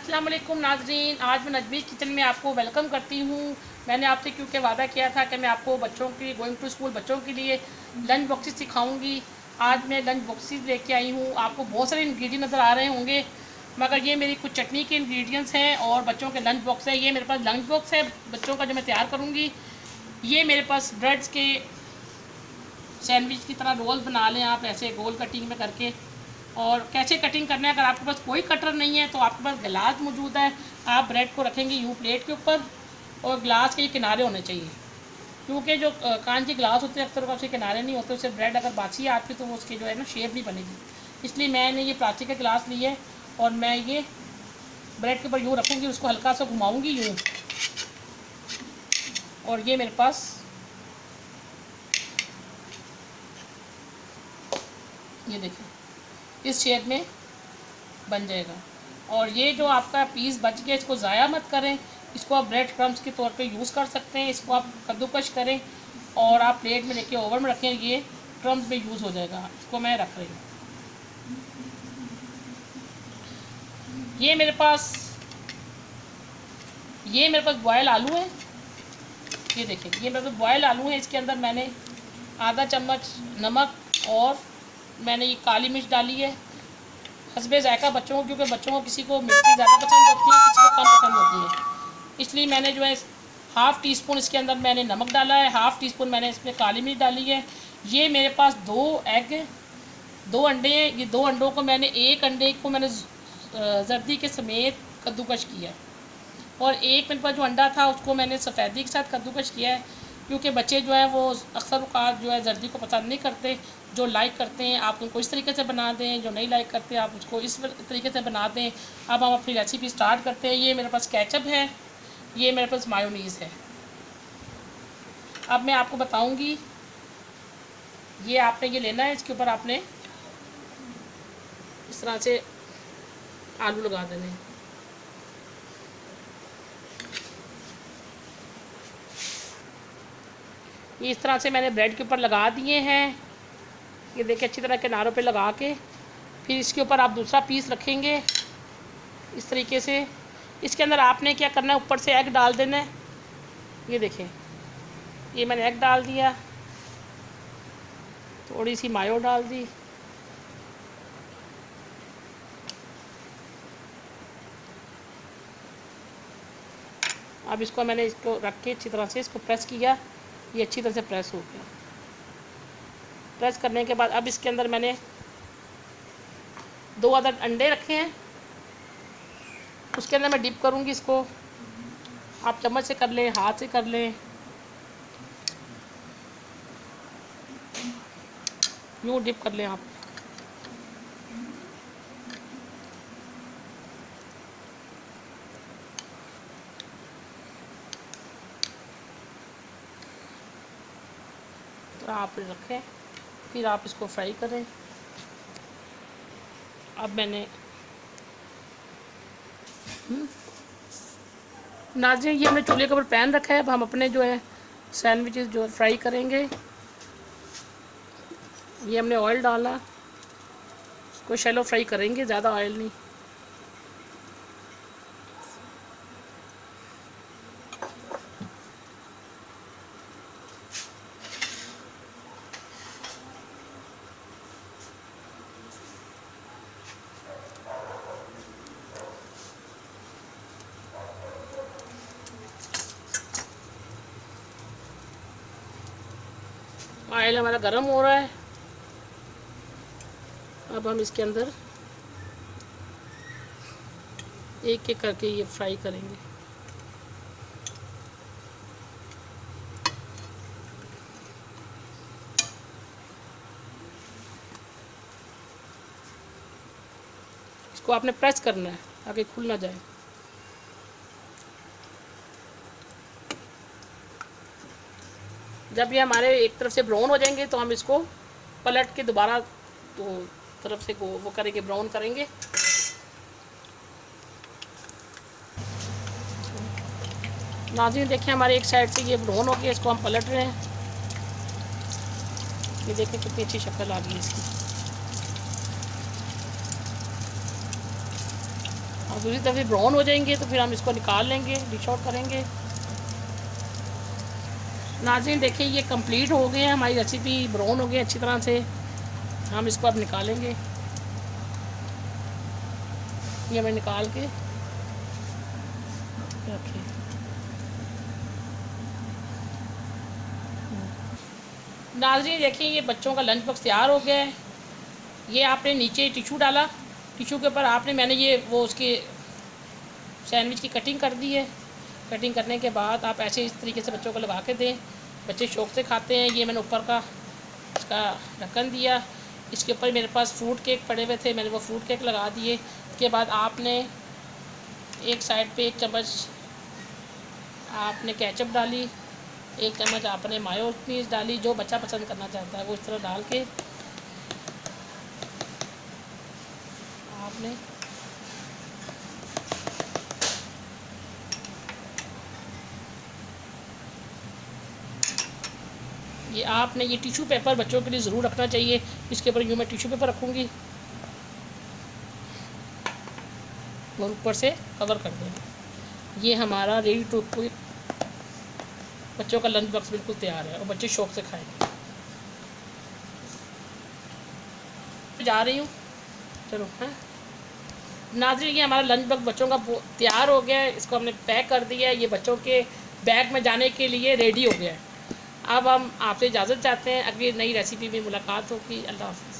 अस्सलाम वालेकुम नाज़रीन, आज मैं नजमीज़ किचन में आपको वेलकम करती हूँ। मैंने आपसे क्योंकि वादा किया था कि मैं आपको बच्चों की गोइंग टू स्कूल बच्चों के लिए लंच बॉक्सेस सिखाऊंगी। आज मैं लंच बॉक्सेस लेके आई हूँ। आपको बहुत सारे इंग्रेडिएंट नज़र आ रहे होंगे, मगर ये मेरी कुछ चटनी के इंग्रेडिएंट्स हैं और बच्चों के लंच बॉक्स है। ये मेरे पास लंच बॉक्स है बच्चों का जो मैं तैयार करूँगी। ये मेरे पास ब्रेड्स के सैंडविच की तरह रोल बना लें आप ऐसे गोल कटिंग में करके। और कैसे कटिंग करना है, अगर आपके पास कोई कटर नहीं है तो आपके पास गिलास मौजूद है। आप ब्रेड को रखेंगे यूँ प्लेट के ऊपर और गिलास के किनारे होने चाहिए, क्योंकि जो कांच के गिलास होते हैं अक्सर उसके किनारे नहीं होते। उससे ब्रेड अगर बासी है आपकी तो वो उसकी जो है ना शेप नहीं बनेगी। इसलिए मैंने ये प्लास्टिक का गिलास लिया है और मैं ये ब्रेड के ऊपर यूँ रखूँगी, उसको हल्का सा घुमाऊँगी यूँ। और ये मेरे पास ये देखिए इस शेप में बन जाएगा। और ये जो आपका पीस बच गया इसको ज़ाया मत करें, इसको आप ब्रेड क्रम्स के तौर पे यूज़ कर सकते हैं। इसको आप कद्दूकश करें और आप प्लेट में लेके ओवन में रखें, ये क्रम्स में यूज़ हो जाएगा। इसको मैं रख रही हूँ। ये मेरे पास बॉयल आलू है। ये देखिए ये मेरे पास बॉयल आलू है। इसके अंदर मैंने आधा चम्मच नमक और मैंने ये काली मिर्च डाली है हस्बे ज़ायका बच्चों को, क्योंकि बच्चों को किसी को मिर्ची ज़्यादा पसंद होती है, किसी को कम पसंद होती है। इसलिए मैंने जो है हाफ़ टी स्पून इसके अंदर मैंने नमक डाला है, हाफ़ टी स्पून मैंने इसमें काली मिर्च डाली है। ये मेरे पास 2 अंडे हैं। ये 2 अंडों को मैंने एक अंडे को मैंने जर्दी के समेत कद्दूकश किया और एक मेरे पास जो अंडा था उसको मैंने सफ़ेदी के साथ कद्दूकश किया है, क्योंकि बच्चे जो है वो अक्सर औक़ात जो है जर्दी को पसंद नहीं करते। जो लाइक करते हैं आप उनको इस तरीके से बना दें, जो नहीं लाइक करते आप उसको इस तरीके से बना दें। अब हम अपनी रेसिपी स्टार्ट करते हैं। ये मेरे पास केचप है, ये मेरे पास मायोनीज़ है। अब मैं आपको बताऊंगी, ये आपने ये लेना है, इसके ऊपर आपने इस तरह से आलू लगा देने हैं। ये इस तरह से मैंने ब्रेड के ऊपर लगा दिए हैं। ये देखिए अच्छी तरह किनारों पे लगा के फिर इसके ऊपर आप दूसरा पीस रखेंगे इस तरीके से। इसके अंदर आपने क्या करना है, ऊपर से एग डाल देना है। ये देखें ये मैंने एग डाल दिया, थोड़ी सी मायो डाल दी, अब इसको मैंने इसको रख के अच्छी तरह से इसको प्रेस किया। ये अच्छी तरह से प्रेस हो गया। प्रेस करने के बाद अब इसके अंदर मैंने 2 अदद अंडे रखे हैं, उसके अंदर मैं डिप करूँगी इसको। आप चम्मच से कर लें, हाथ से कर लें, यूँ डिप कर लें आप। तो आप रखें, फिर आप इसको फ्राई करें। अब मैंने नाज़रीन ये हमने चूल्हे के ऊपर पैन रखा है। अब हम अपने जो है सैंडविचेस जो फ्राई करेंगे। ये हमने ऑयल डाला, इसको शैलो फ्राई करेंगे, ज़्यादा ऑयल नहीं। ऑयल हमारा गर्म हो रहा है। अब हम इसके अंदर एक एक करके ये फ्राई करेंगे। इसको आपने प्रेस करना है ताकि खुल ना जाए। जब ये हमारे एक तरफ से ब्राउन हो जाएंगे तो हम इसको पलट के दोबारा तो तरफ से वो करेंगे, ब्राउन करेंगे। नाज़रीन देखिए हमारे एक साइड से ये ब्राउन हो गया, इसको हम पलट रहे हैं। ये देखें कितनी अच्छी शक्ल आ गई है इसकी। और दूसरी तरफ ब्राउन हो जाएंगे तो फिर हम इसको निकाल लेंगे, डिश आउट करेंगे। नाज़रीन देखिए ये कंप्लीट हो गए हैं, हमारी रेसिपी ब्राउन हो गई अच्छी तरह से। हम इसको अब निकालेंगे, ये हमें निकाल के रखिए। नाज़रीन देखिए ये बच्चों का लंच बॉक्स तैयार हो गया है। ये आपने नीचे टिशू डाला, टिशू के ऊपर मैंने ये वो उसकी सैंडविच की कटिंग कर दी है। कटिंग करने के बाद आप ऐसे इस तरीके से बच्चों को लगा के दें, बच्चे शौक़ से खाते हैं। ये मैंने ऊपर का इसका ढक्कन दिया, इसके ऊपर मेरे पास फ्रूट केक पड़े हुए थे, मैंने वो फ्रूट केक लगा दिए। इसके बाद आपने एक साइड पे 1 चम्मच आपने केचप डाली, 1 चम्मच आपने मायोनीज़ डाली, जो बच्चा पसंद करना चाहता है वो इस तरह डाल के आपने ये टिश्यू पेपर बच्चों के लिए ज़रूर रखना चाहिए। इसके ऊपर यूँ मैं टिश्यू पेपर रखूँगी और ऊपर से कवर कर देंगे। ये हमारा रेडी टू कुक बच्चों का लंच बॉक्स बिल्कुल तैयार है और बच्चे शौक़ से खाएंगे। जा रही हूँ, चलो। हाँ नाज़रीन ये हमारा लंच बॉक्स बच्चों का तैयार हो गया है, इसको हमने पैक कर दिया है। ये बच्चों के बैग में जाने के लिए रेडी हो गया है। अब हम आपसे इजाज़त चाहते हैं, अगली नई रेसिपी में मुलाकात होगी। अल्लाह हाफ़िज़।